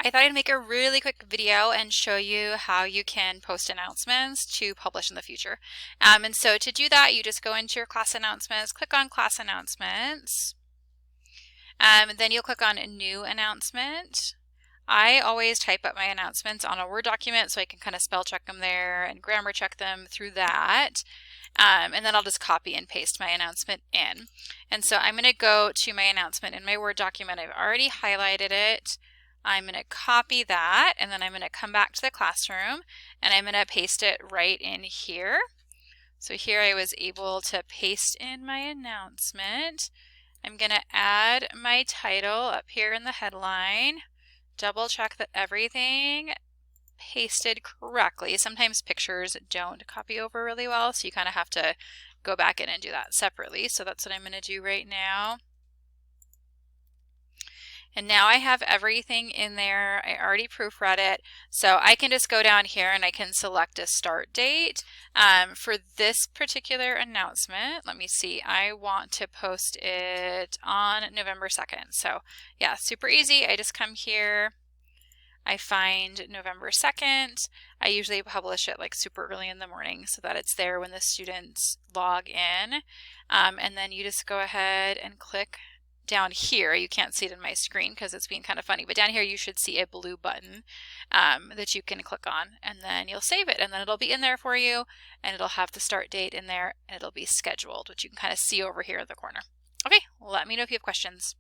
I thought I'd make a really quick video and show you how you can post announcements to publish in the future. And so to do that, you just go into your class announcements, click on class announcements, then you'll click on new announcement. I always type up my announcements on a Word document so I can kind of spell check them there and grammar check them through that. And then I'll just copy and paste my announcement in. And so I'm going to go to my announcement in my Word document. I've already highlighted it. I'm going to copy that, and then I'm going to come back to the classroom and I'm going to paste it right in here. So here I was able to paste in my announcement. I'm going to add my title up here in the headline, double check that everything pasted correctly. Sometimes pictures don't copy over really well, so you kind of have to go back in and do that separately. So that's what I'm going to do right now. And now I have everything in there. I already proofread it. So I can just go down here and I can select a start date. For this particular announcement, let me see, I want to post it on November 2nd. So yeah, super easy. I just come here, I find November 2nd. I usually publish it like super early in the morning so that it's there when the students log in. And then you just go ahead and click down here. You can't see it in my screen because it's being kind of funny, but down here you should see a blue button that you can click on, and then you'll save it, and then it'll be in there for you, and it'll have the start date in there, and it'll be scheduled, which you can kind of see over here in the corner. Okay, let me know if you have questions.